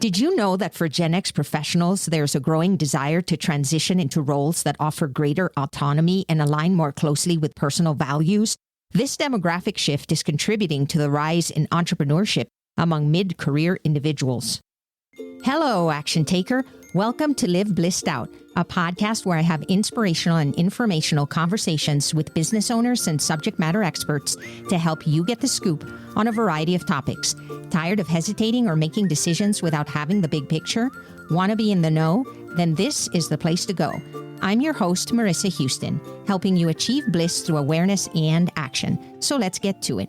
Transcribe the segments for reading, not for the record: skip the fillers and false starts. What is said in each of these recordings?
Did you know that for Gen X professionals, there's a growing desire to transition into roles that offer greater autonomy and align more closely with personal values? This demographic shift is contributing to the rise in entrepreneurship among mid-career individuals. Hello, action taker. Welcome to Live Blissed Out, a podcast where I have inspirational and informational conversations with business owners and subject matter experts to help you get the scoop on a variety of topics. Tired of hesitating or making decisions without having the big picture? Want to be in the know? Then this is the place to go. I'm your host, Marissa Houston, helping you achieve bliss through awareness and action. So let's get to it.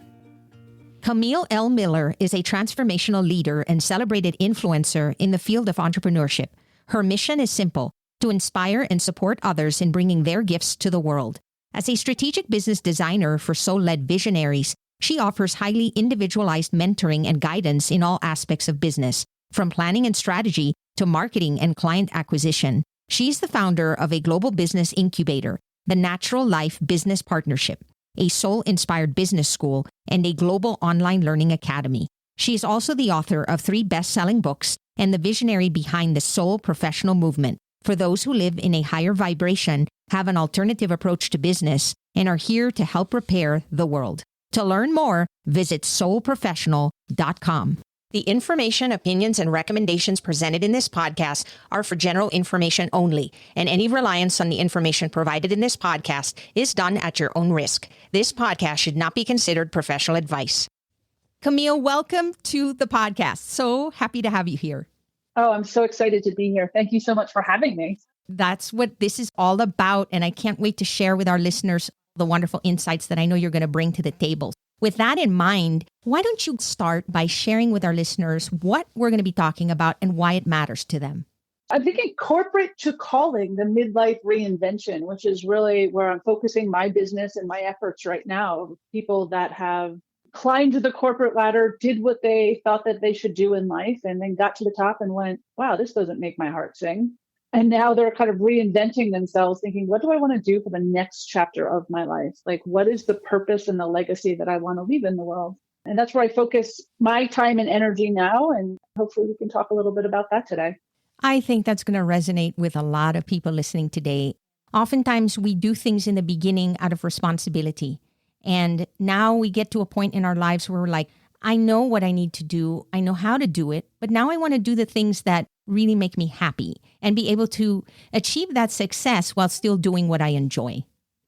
Camille L. Miller is a transformational leader and celebrated influencer in the field of entrepreneurship. Her mission is simple: to inspire and support others in bringing their gifts to the world. As a strategic business designer for Soul-Led Visionaries, she offers highly individualized mentoring and guidance in all aspects of business, from planning and strategy to marketing and client acquisition. She's the founder of a global business incubator, the Natural Life Business Partnership, a soul-inspired business school, and a global online learning academy. She is also the author of 3 best-selling books and the visionary behind the Soul Professional movement for those who live in a higher vibration, have an alternative approach to business, and are here to help repair the world. To learn more, visit soulprofessional.com. The information, opinions, and recommendations presented in this podcast are for general information only, and any reliance on the information provided in this podcast is done at your own risk. This podcast should not be considered professional advice. Camille, welcome to the podcast. So happy to have you here. Oh, I'm so excited to be here. Thank you so much for having me. That's what this is all about, and I can't wait to share with our listeners the wonderful insights that I know you're going to bring to the table. With that in mind, why don't you start by sharing with our listeners what we're going to be talking about and why it matters to them? I'm thinking corporate to calling, the midlife reinvention, which is really where I'm focusing my business and my efforts right now. People that have climbed the corporate ladder, did what they thought that they should do in life, and then got to the top and went, wow, this doesn't make my heart sing. And now they're kind of reinventing themselves, thinking, what do I want to do for the next chapter of my life? Like, what is the purpose and the legacy that I want to leave in the world? And that's where I focus my time and energy now. And hopefully we can talk a little bit about that today. I think that's going to resonate with a lot of people listening today. Oftentimes we do things in the beginning out of responsibility. And now we get to a point in our lives where we're like, I know what I need to do. I know how to do it. But now I want to do the things that really make me happy and be able to achieve that success while still doing what I enjoy.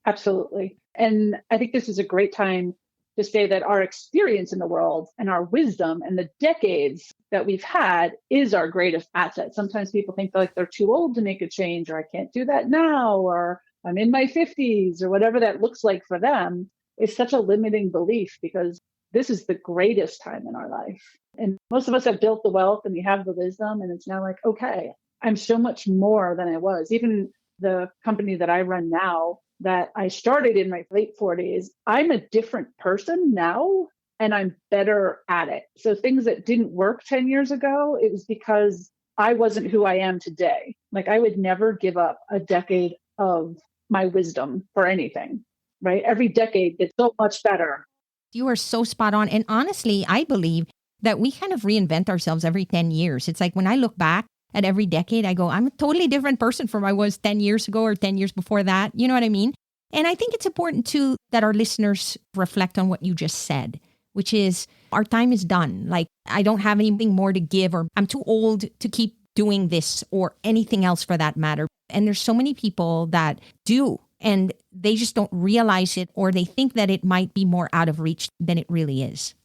Absolutely. And I think this is a great time to say that our experience in the world and our wisdom and the decades that we've had is our greatest asset. Sometimes people think like they're too old to make a change, or I can't do that now, or I'm in my 50s, or whatever that looks like for them. Is such a limiting belief, because this is the greatest time in our life. And most of us have built the wealth and we have the wisdom, and it's now like, okay, I'm so much more than I was. Even the company that I run now, that I started in my late 40s, I'm a different person now and I'm better at it. So things that didn't work 10 years ago, it was because I wasn't who I am today. Like, I would never give up a decade of my wisdom for anything. Right? Every decade gets so much better. You are so spot on. And honestly, I believe that we kind of reinvent ourselves every 10 years. It's like when I look back at every decade, I go, I'm a totally different person from I was 10 years ago or 10 years before that. You know what I mean? And I think it's important too that our listeners reflect on what you just said, which is our time is done. Like, I don't have anything more to give, or I'm too old to keep doing this or anything else for that matter. And there's so many people that do. And they just don't realize it, or they think that it might be more out of reach than it really is.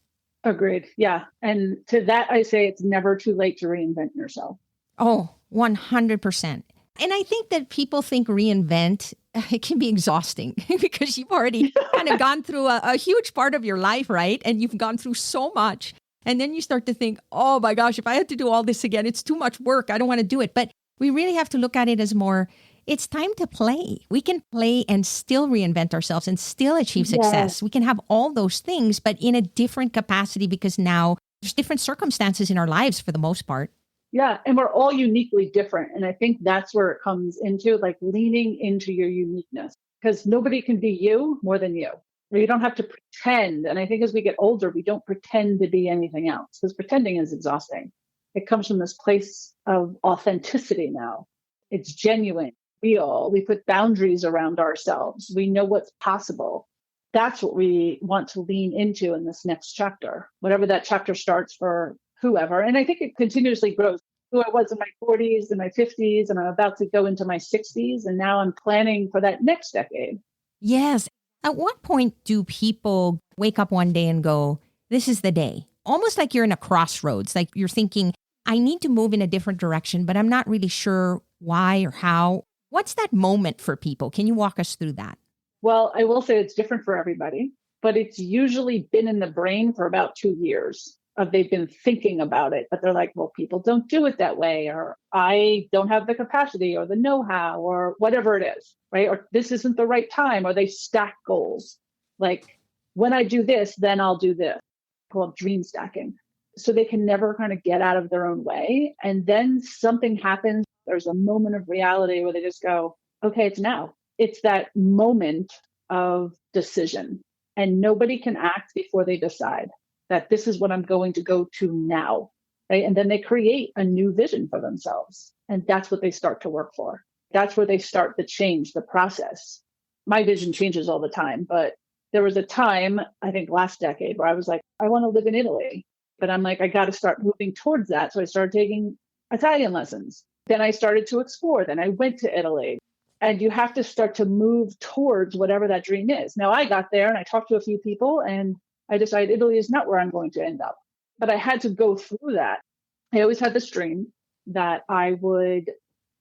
Agreed. Yeah. And to that, I say it's never too late to reinvent yourself. Oh, 100%. And I think that people think reinvent, it can be exhausting because you've already kind of gone through a huge part of your life, right? And you've gone through so much. And then you start to think, oh my gosh, if I had to do all this again, it's too much work. I don't want to do it. But we really have to look at it as more, it's time to play. We can play and still reinvent ourselves and still achieve success. Yes. We can have all those things, but in a different capacity, because now there's different circumstances in our lives for the most part. Yeah. And we're all uniquely different. And I think that's where it comes into, like, leaning into your uniqueness, because nobody can be you more than you. You don't have to pretend. And I think as we get older, we don't pretend to be anything else, because pretending is exhausting. It comes from this place of authenticity now. It's genuine, real. We put boundaries around ourselves. We know what's possible. That's what we want to lean into in this next chapter, whatever that chapter starts for whoever. And I think it continuously grows. Who I was in my 40s and my 50s, and I'm about to go into my 60s. And now I'm planning for that next decade. Yes. At what point do people wake up one day and go, this is the day? Almost like you're in a crossroads, like you're thinking, I need to move in a different direction, but I'm not really sure why or how. What's that moment for people? Can you walk us through that? Well, I will say it's different for everybody, but it's usually been in the brain for about 2 years of they've been thinking about it, but they're like, well, people don't do it that way, or I don't have the capacity or the know-how or whatever it is, right? Or this isn't the right time, or they stack goals. Like when I do this, then I'll do this, called dream stacking. So they can never kind of get out of their own way. And then something happens. There's a moment of reality where they just go, okay, it's now. It's that moment of decision. And nobody can act before they decide that this is what I'm going to go to now. Right? And then they create a new vision for themselves. And that's what they start to work for. That's where they start the change, the process. My vision changes all the time, but there was a time, I think last decade, where I was like, I want to live in Italy. But I'm like, I got to start moving towards that. So I started taking Italian lessons. Then I started to explore. Then I went to Italy. And you have to start to move towards whatever that dream is. Now, I got there and I talked to a few people and I decided Italy is not where I'm going to end up. But I had to go through that. I always had this dream that I would,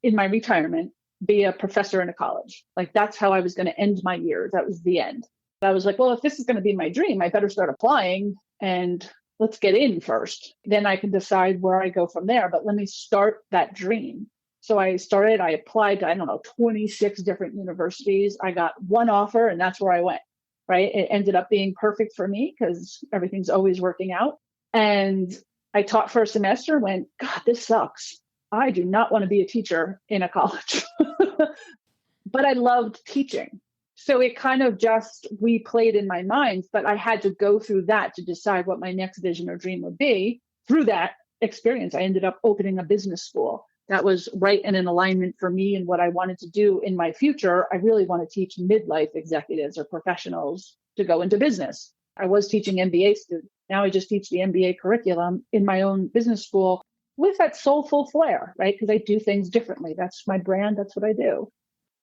in my retirement, be a professor in a college. Like that's how I was going to end my years. That was the end. I was like, well, if this is going to be my dream, I better start applying and let's get in first. Then I can decide where I go from there. But let me start that dream. So I applied to, 26 different universities. I got one offer and that's where I went, right? It ended up being perfect for me because everything's always working out. And I taught for a semester and went, God, this sucks. I do not want to be a teacher in a college. But I loved teaching. So it kind of just replayed in my mind, but I had to go through that to decide what my next vision or dream would be. Through that experience, I ended up opening a business school. That was right and in alignment for me and what I wanted to do in my future. I really want to teach midlife executives or professionals to go into business. I was teaching MBA students. Now I just teach the MBA curriculum in my own business school with that soulful flair, right? Because I do things differently. That's my brand. That's what I do.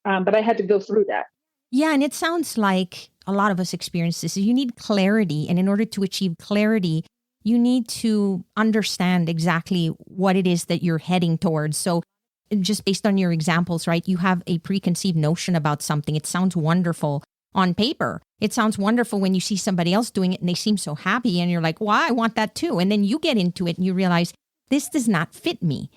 But I had to go through that. Yeah, and it sounds like a lot of us experience this. You need clarity. And in order to achieve clarity, you need to understand exactly what it is that you're heading towards. So just based on your examples, right, you have a preconceived notion about something. It sounds wonderful on paper. It sounds wonderful when you see somebody else doing it and they seem so happy and you're like, well, I want that too. And then you get into it and you realize this does not fit me.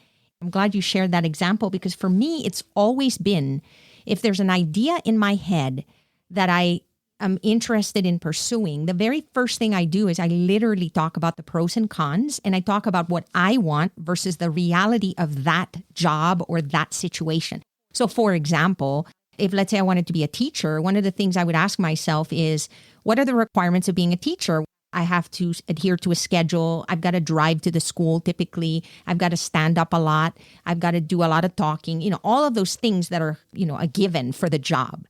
I'm glad you shared that example because for me, it's always been, if there's an idea in my head that I am interested in pursuing, the very first thing I do is I literally talk about the pros and cons and I talk about what I want versus the reality of that job or that situation. So for example, if let's say I wanted to be a teacher, one of the things I would ask myself is, what are the requirements of being a teacher? I have to adhere to a schedule. I've got to drive to the school typically. I've got to stand up a lot. I've got to do a lot of talking, all of those things that are, a given for the job.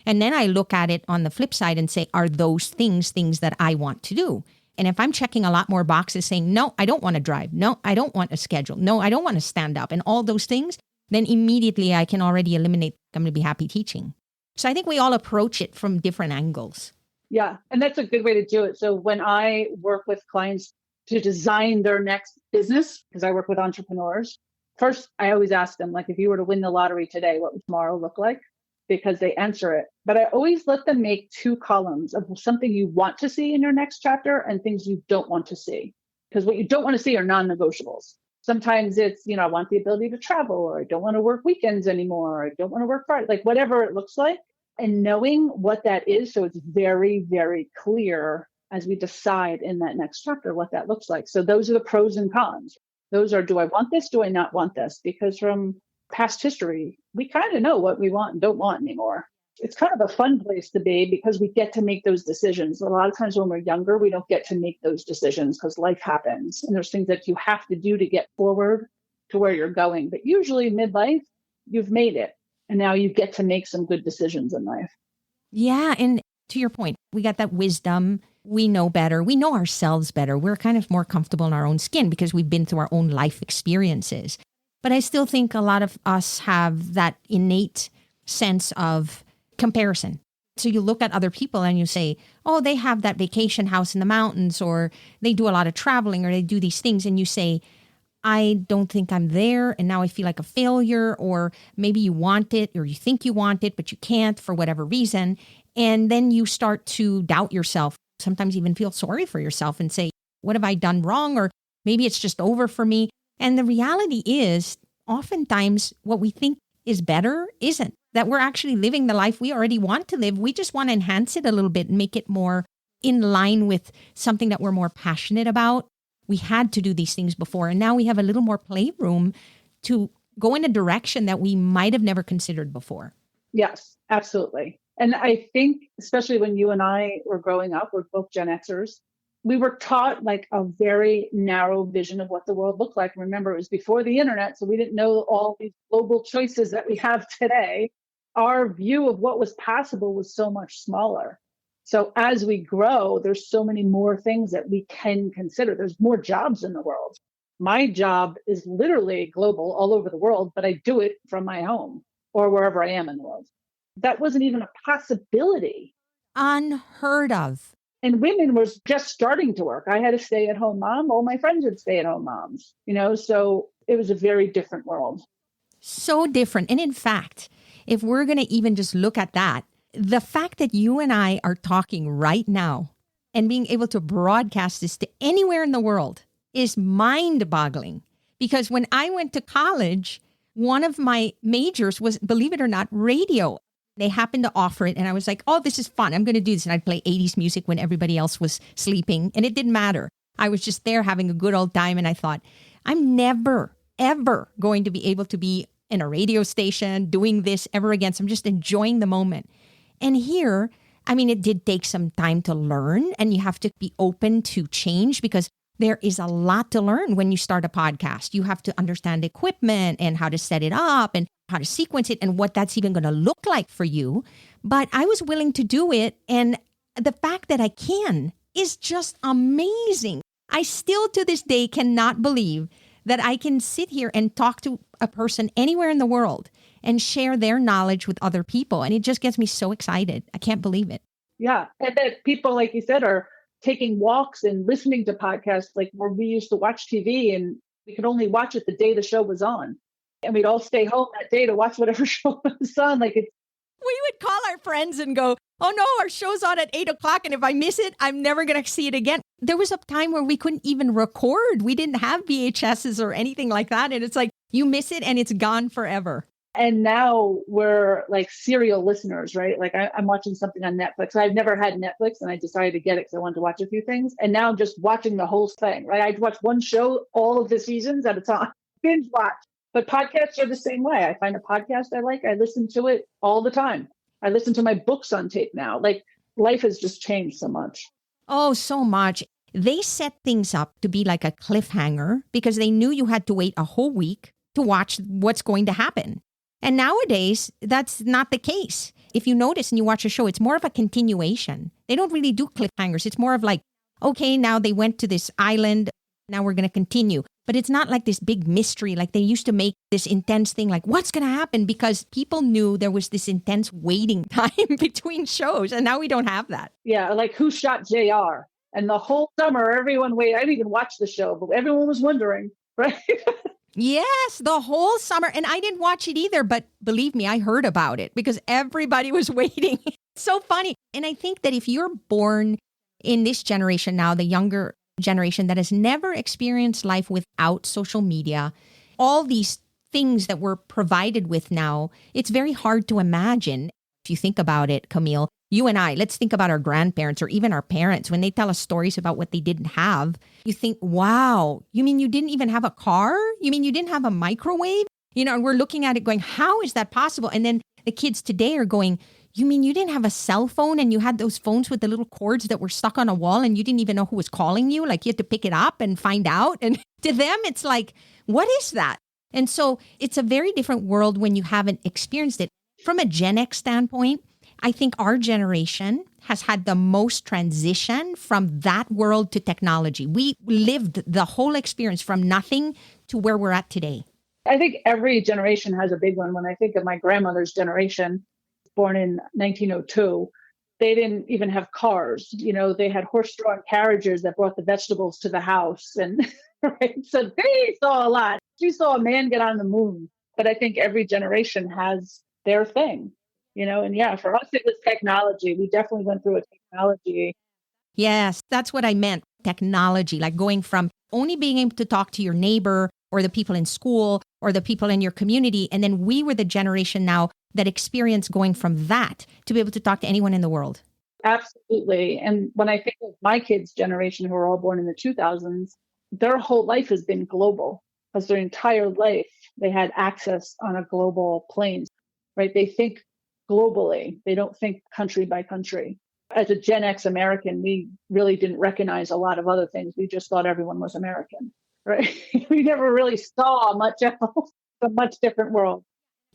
And then I look at it on the flip side and say, are those things that I want to do? And if I'm checking a lot more boxes saying, no, I don't want to drive. No, I don't want a schedule. No, I don't want to stand up and all those things, then immediately I can already eliminate, I'm going to be happy teaching. So I think we all approach it from different angles. Yeah. And that's a good way to do it. So when I work with clients to design their next business, because I work with entrepreneurs, first, I always ask them, like, if you were to win the lottery today, what would tomorrow look like? Because they answer it. But I always let them make 2 columns of something you want to see in your next chapter and things you don't want to see. Because what you don't want to see are non-negotiables. Sometimes it's, I want the ability to travel, or I don't want to work weekends anymore, or I don't want to work Friday, like whatever it looks like. And knowing what that is, so it's very, very clear as we decide in that next chapter what that looks like. So those are the pros and cons. Those are, do I want this? Do I not want this? Because from past history, we kind of know what we want and don't want anymore. It's kind of a fun place to be because we get to make those decisions. A lot of times when we're younger, we don't get to make those decisions because life happens. And there's things that you have to do to get forward to where you're going. But usually midlife, you've made it. And now you get to make some good decisions in life. Yeah. And to your point, we got that wisdom. We know better. We know ourselves better. We're kind of more comfortable in our own skin because we've been through our own life experiences. But I still think a lot of us have that innate sense of comparison. So you look at other people and you say, oh, they have that vacation house in the mountains, or they do a lot of traveling, or they do these things. And you say, I don't think I'm there. And now I feel like a failure. Or maybe you want it, or you think you want it, but you can't for whatever reason. And then you start to doubt yourself, sometimes even feel sorry for yourself and say, what have I done wrong? Or maybe it's just over for me. And the reality is, oftentimes what we think is better isn't. That we're actually living the life we already want to live. We just want to enhance it a little bit and make it more in line with something that we're more passionate about. We had to do these things before, and now we have a little more playroom to go in a direction that we might have never considered before. Yes, absolutely. And I think, especially when you and I were growing up, we're both Gen Xers, we were taught like a very narrow vision of what the world looked like. Remember, it was before the internet, so we didn't know all these global choices that we have today. Our view of what was possible was so much smaller. So as we grow, there's so many more things that we can consider. There's more jobs in the world. My job is literally global all over the world, but I do it from my home or wherever I am in the world. That wasn't even a possibility. Unheard of. And women were just starting to work. I had a stay-at-home mom. All my friends had stay-at-home moms, so it was a very different world. So different. And in fact, if we're going to even just look at that, the fact that you and I are talking right now and being able to broadcast this to anywhere in the world is mind-boggling. Because when I went to college, one of my majors was, believe it or not, radio. They happened to offer it. And I was like, oh, this is fun. I'm going to do this. And I'd play 80s music when everybody else was sleeping. And it didn't matter. I was just there having a good old time. And I thought, I'm never, ever going to be able to be in a radio station doing this ever again. So I'm just enjoying the moment. And here, I mean, it did take some time to learn, and you have to be open to change because there is a lot to learn when you start a podcast. You have to understand equipment and how to set it up and how to sequence it and what that's even going to look like for you. But I was willing to do it. And the fact that I can is just amazing. I still to this day cannot believe that I can sit here and talk to a person anywhere in the world and share their knowledge with other people. And it just gets me so excited. I can't believe it. Yeah. And that people, like you said, are taking walks and listening to podcasts, like where we used to watch TV and we could only watch it the day the show was on. And we'd all stay home that day to watch whatever show was on. We would call our friends and go, oh no, our show's on at 8:00. And if I miss it, I'm never going to see it again. There was a time where we couldn't even record. We didn't have VHSs or anything like that. And it's like, you miss it and it's gone forever. And now we're like serial listeners, right? Like I'm watching something on Netflix. I've never had Netflix and I decided to get it because I wanted to watch a few things. And now I'm just watching the whole thing, right? I'd watch one show, all of the seasons at a time, binge watch. But podcasts are the same way. I find a podcast I like, I listen to it all the time. I listen to my books on tape now. Like life has just changed so much. Oh, so much. They set things up to be like a cliffhanger because they knew you had to wait a whole week to watch what's going to happen. And nowadays, that's not the case. If you notice and you watch a show, it's more of a continuation. They don't really do cliffhangers. It's more of like, okay, now they went to this island. Now we're going to continue. But it's not like this big mystery. Like they used to make this intense thing like, what's going to happen? Because people knew there was this intense waiting time between shows. And now we don't have that. Yeah, like Who Shot JR? And the whole summer, everyone waited. I didn't even watch the show, but everyone was wondering, right? Yes, the whole summer. And I didn't watch it either. But believe me, I heard about it because everybody was waiting. It's so funny. And I think that if you're born in this generation now, the younger generation that has never experienced life without social media, all these things that we're provided with now, it's very hard to imagine. If you think about it, Camille, you and I, let's think about our grandparents or even our parents. When they tell us stories about what they didn't have, you think, wow, you mean you didn't even have a car? You mean you didn't have a microwave? And we're looking at it going, how is that possible? And then the kids today are going, You mean you didn't have a cell phone and you had those phones with the little cords that were stuck on a wall and you didn't even know who was calling you? Like you had to pick it up and find out. And to them, it's like, what is that? And so it's a very different world when you haven't experienced it. From a Gen X standpoint, I think our generation has had the most transition from that world to technology. We lived the whole experience from nothing to where we're at today. I think every generation has a big one. When I think of my grandmother's generation, born in 1902, they didn't even have cars. They had horse-drawn carriages that brought the vegetables to the house. And right, so they saw a lot. She saw a man get on the moon. But I think every generation has their thing, and yeah, for us, it was technology. We definitely went through a technology. Yes, that's what I meant. Technology, like going from only being able to talk to your neighbor or the people in school or the people in your community. And then we were the generation now that experienced going from that to be able to talk to anyone in the world. Absolutely. And when I think of my kids' generation who are all born in the 2000s, their whole life has been global because their entire life they had access on a global plane, right? They think globally. They don't think country by country. As a Gen X American, we really didn't recognize a lot of other things. We just thought everyone was American, right? We never really saw much else, a much different world.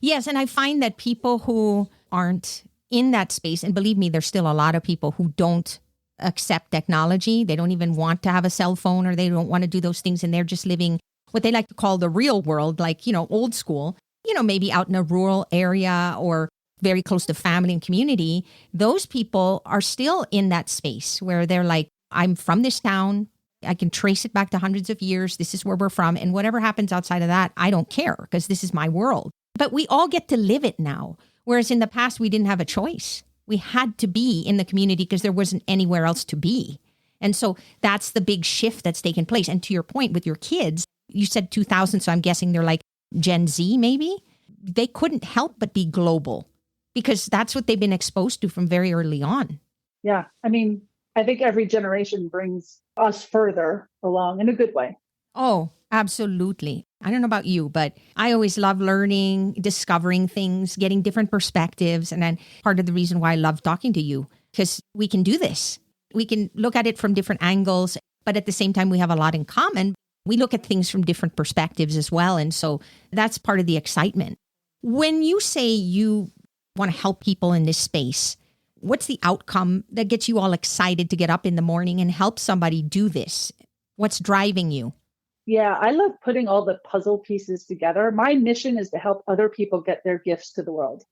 Yes, and I find that people who aren't in that space, and believe me, there's still a lot of people who don't accept technology. They don't even want to have a cell phone or they don't want to do those things. And they're just living what they like to call the real world, like, old school, maybe out in a rural area or very close to family and community. Those people are still in that space where they're like, I'm from this town. I can trace it back to hundreds of years. This is where we're from. And whatever happens outside of that, I don't care because this is my world. But we all get to live it now. Whereas in the past, we didn't have a choice. We had to be in the community because there wasn't anywhere else to be. And so that's the big shift that's taken place. And to your point with your kids, you said 2000, so I'm guessing they're like Gen Z maybe. They couldn't help but be global because that's what they've been exposed to from very early on. Yeah. I mean, I think every generation brings us further along in a good way. Oh, absolutely. I don't know about you, but I always love learning, discovering things, getting different perspectives. And then part of the reason why I love talking to you, because we can do this. We can look at it from different angles, but at the same time, we have a lot in common. We look at things from different perspectives as well. And so that's part of the excitement. When you say you want to help people in this space, what's the outcome that gets you all excited to get up in the morning and help somebody do this? What's driving you? Yeah, I love putting all the puzzle pieces together. My mission is to help other people get their gifts to the world.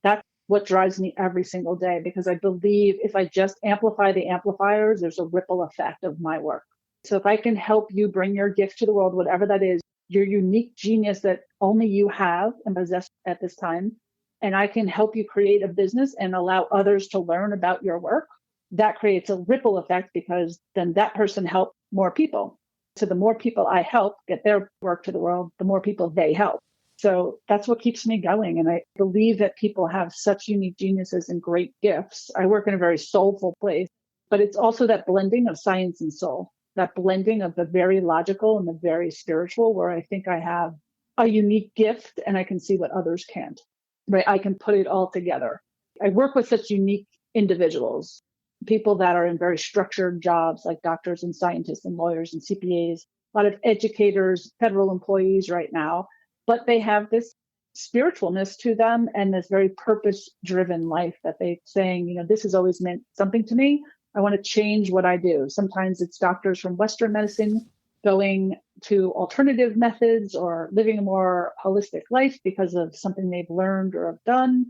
That's what drives me every single day because I believe if I just amplify the amplifiers, there's a ripple effect of my work. So if I can help you bring your gift to the world, whatever that is, your unique genius that only you have and possess at this time, and I can help you create a business and allow others to learn about your work, that creates a ripple effect because then that person helped more people. So the more people I help get their work to the world, the more people they help. So that's what keeps me going. And I believe that people have such unique geniuses and great gifts. I work in a very soulful place, but it's also that blending of science and soul, that blending of the very logical and the very spiritual, where I think I have a unique gift and I can see what others can't, right? I can put it all together. I work with such unique individuals, people that are in very structured jobs like doctors and scientists and lawyers and CPAs, a lot of educators, federal employees right now, but they have this spiritualness to them and this very purpose-driven life that they're saying, this has always meant something to me. I want to change what I do. Sometimes it's doctors from Western medicine going to alternative methods or living a more holistic life because of something they've learned or have done.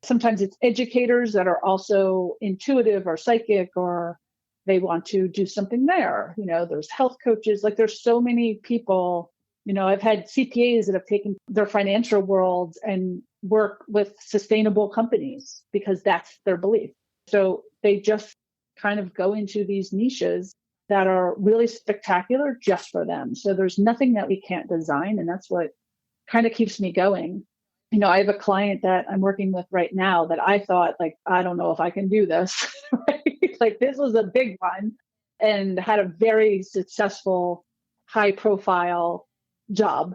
Sometimes it's educators that are also intuitive or psychic, or they want to do something there. There's health coaches, like there's so many people. I've had CPAs that have taken their financial world and work with sustainable companies because that's their belief. So they just kind of go into these niches that are really spectacular just for them. So there's nothing that we can't design. And that's what kind of keeps me going. I have a client that I'm working with right now that I thought, I don't know if I can do this. Right? This was a big one and had a very successful, high profile job.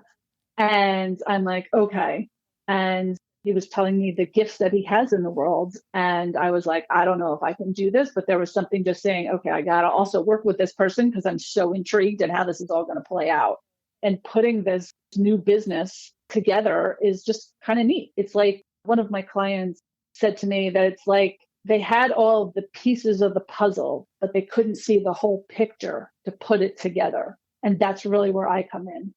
And I'm like, okay. And He was telling me the gifts that he has in the world. And I was like, I don't know if I can do this, but there was something just saying, okay, I got to also work with this person because I'm so intrigued in how this is all going to play out. And putting this new business together is just kind of neat. It's like one of my clients said to me that it's like they had all of the pieces of the puzzle, but they couldn't see the whole picture to put it together. And that's really where I come in.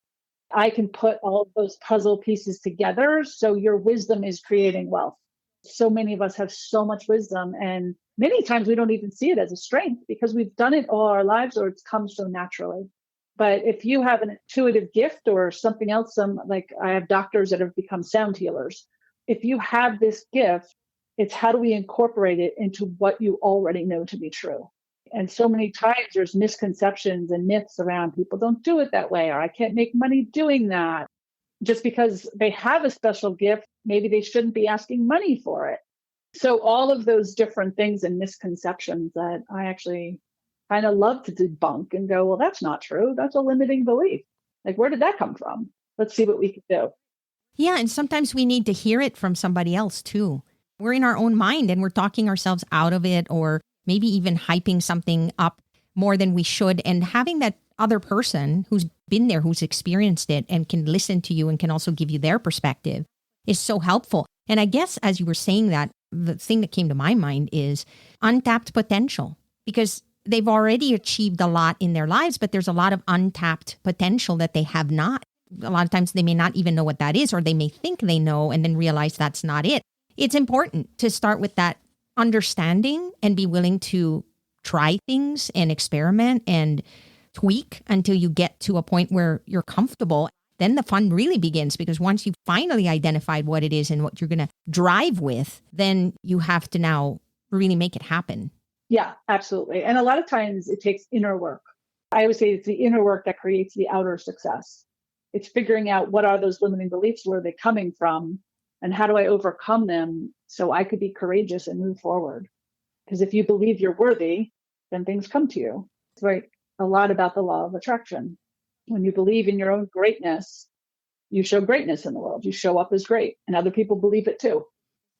I can put all of those puzzle pieces together. So your wisdom is creating wealth. So many of us have so much wisdom, and many times we don't even see it as a strength because we've done it all our lives or it's come so naturally. But if you have an intuitive gift or something else, like I have doctors that have become sound healers. If you have this gift, it's how do we incorporate it into what you already know to be true? And so many times there's misconceptions and myths around people don't do it that way, or I can't make money doing that. Just because they have a special gift, maybe they shouldn't be asking money for it. So all of those different things and misconceptions that I actually kind of love to debunk and go, well, that's not true. That's a limiting belief. Like, where did that come from? Let's see what we can do. Yeah. And sometimes we need to hear it from somebody else too. We're in our own mind and we're talking ourselves out of it, or maybe even hyping something up more than we should. And having that other person who's been there, who's experienced it and can listen to you and can also give you their perspective is so helpful. And I guess as you were saying that, the thing that came to my mind is untapped potential, because they've already achieved a lot in their lives, but there's a lot of untapped potential that they have not. A lot of times they may not even know what that is, or they may think they know and then realize that's not it. It's important to start with that understanding and be willing to try things and experiment and tweak until you get to a point where you're comfortable. Then the fun really begins, because once you've finally identified what it is and what you're going to drive with, then you have to now really make it happen. Yeah, absolutely. And a lot of times it takes inner work. I always say it's the inner work that creates the outer success. It's figuring out what are those limiting beliefs, where are they coming from, and how do I overcome them so I could be courageous and move forward? Because if you believe you're worthy, then things come to you. It's like a lot about the law of attraction. When you believe in your own greatness, you show greatness in the world. You show up as great, and other people believe it too.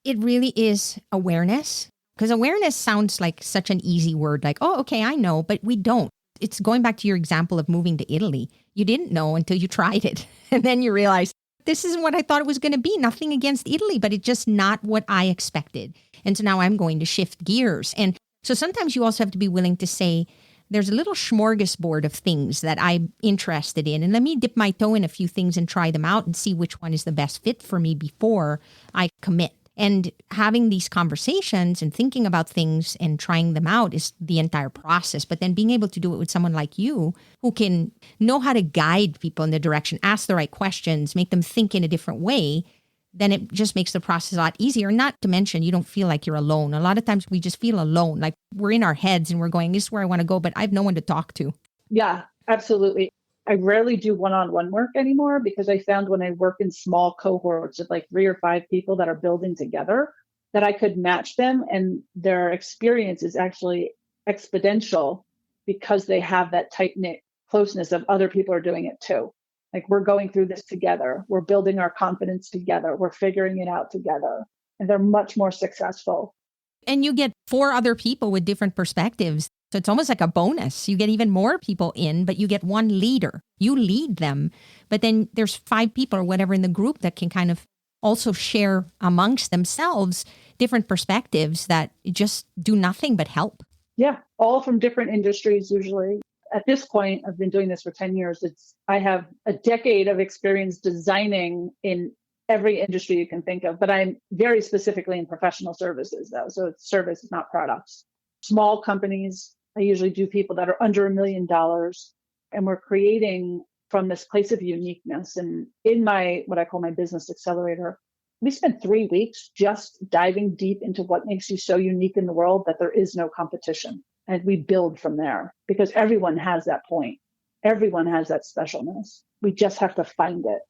It really is awareness, because awareness sounds like such an easy word, like, oh, okay, I know, but we don't. It's going back to your example of moving to Italy. You didn't know until you tried it. And then you realize, this isn't what I thought it was going to be. Nothing against Italy, but it's just not what I expected. And so now I'm going to shift gears. And so sometimes you also have to be willing to say, there's a little smorgasbord of things that I'm interested in, and let me dip my toe in a few things and try them out and see which one is the best fit for me before I commit. And having these conversations and thinking about things and trying them out is the entire process. But then being able to do it with someone like you who can know how to guide people in the direction, ask the right questions, make them think in a different way, then it just makes the process a lot easier. Not to mention, you don't feel like you're alone. A lot of times we just feel alone, like we're in our heads and we're going, this is where I want to go, but I have no one to talk to. Yeah, absolutely. I rarely do one-on-one work anymore, because I found when I work in small cohorts of like 3 or 5 people that are building together, that I could match them and their experience is actually exponential because they have that tight-knit closeness of other people are doing it too. Like, we're going through this together. We're building our confidence together. We're figuring it out together. And they're much more successful. And you get 4 other people with different perspectives. So it's almost like a bonus. You get even more people in, but you get one leader. You lead them. But then there's 5 people or whatever in the group that can kind of also share amongst themselves different perspectives that just do nothing but help. Yeah, all from different industries usually. At this point, I've been doing this for 10 years. I have a decade of experience designing in every industry you can think of, but I'm very specifically in professional services though. So it's service, not products. Small companies, I usually do people that are under $1 million, and we're creating from this place of uniqueness. And in my, what I call my business accelerator, we spent 3 weeks just diving deep into what makes you so unique in the world that there is no competition. And we build from there, because everyone has that point. Everyone has that specialness. We just have to find it.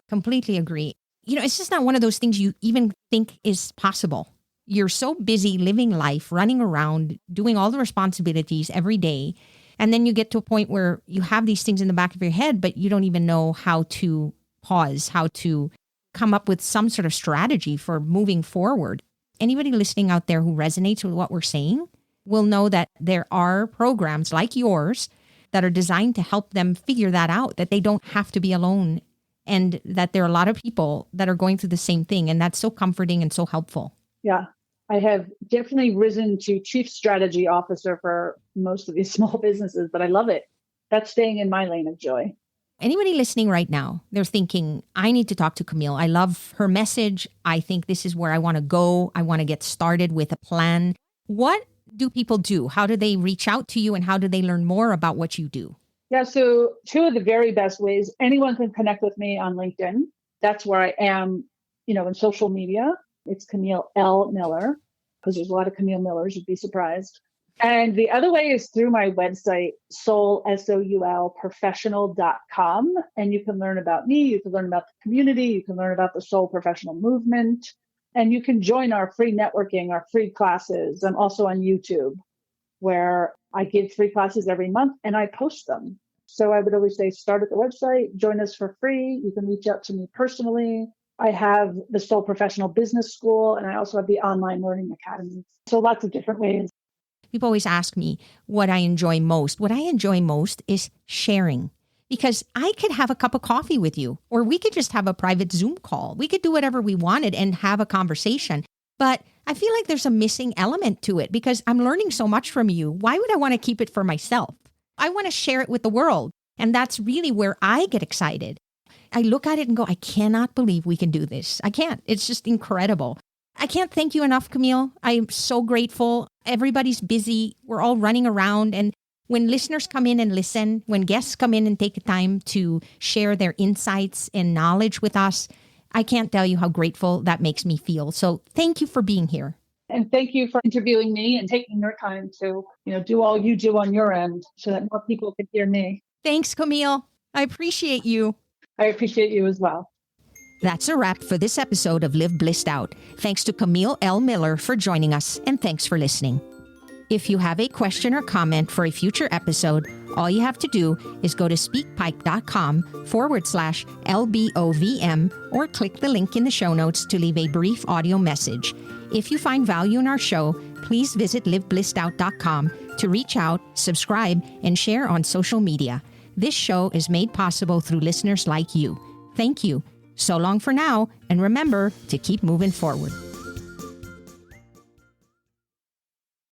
Completely agree. You know, it's just not one of those things you even think is possible. You're so busy living life, running around, doing all the responsibilities every day. And then you get to a point where you have these things in the back of your head, but you don't even know how to pause, how to come up with some sort of strategy for moving forward. Anybody listening out there who resonates with what we're saying will know that there are programs like yours that are designed to help them figure that out, that they don't have to be alone, and that there are a lot of people that are going through the same thing. And that's so comforting and so helpful. Yeah, I have definitely risen to chief strategy officer for most of these small businesses, but I love it. That's staying in my lane of joy. Anybody listening right now, they're thinking, I need to talk to Camille. I love her message. I think this is where I want to go. I want to get started with a plan. What do people do? How do they reach out to you, and how do they learn more about what you do? Yeah, so two of the very best ways, anyone can connect with me on LinkedIn. That's where I am, in social media. It's Camille L. Miller, because there's a lot of Camille Millers, you'd be surprised. And the other way is through my website, Soul professional.com. And you can learn about me, you can learn about the community, you can learn about the Soul Professional movement, and you can join our free networking, our free classes. I'm also on YouTube, where I give free classes every month and I post them. So I would always say, start at the website, join us for free. You can reach out to me personally. I have the Soul Professional Business School, and I also have the Online Learning Academy. So lots of different ways. People always ask me what I enjoy most. What I enjoy most is sharing, because I could have a cup of coffee with you, or we could just have a private Zoom call. We could do whatever we wanted and have a conversation. But I feel like there's a missing element to it, because I'm learning so much from you. Why would I want to keep it for myself? I want to share it with the world. And that's really where I get excited. I look at it and go, I cannot believe we can do this. I can't. It's just incredible. I can't thank you enough, Camille. I'm so grateful. Everybody's busy. We're all running around. And when listeners come in and listen, when guests come in and take the time to share their insights and knowledge with us, I can't tell you how grateful that makes me feel. So thank you for being here. And thank you for interviewing me and taking your time to, do all you do on your end so that more people can hear me. Thanks, Camille. I appreciate you. I appreciate you as well. That's a wrap for this episode of Live Blissed Out. Thanks to Camille L. Miller for joining us, and thanks for listening. If you have a question or comment for a future episode, all you have to do is go to speakpipe.com/LBOVM or click the link in the show notes to leave a brief audio message. If you find value in our show, please visit liveblисsedout.com to reach out, subscribe, and share on social media. This show is made possible through listeners like you. Thank you. So long for now, and remember to keep moving forward.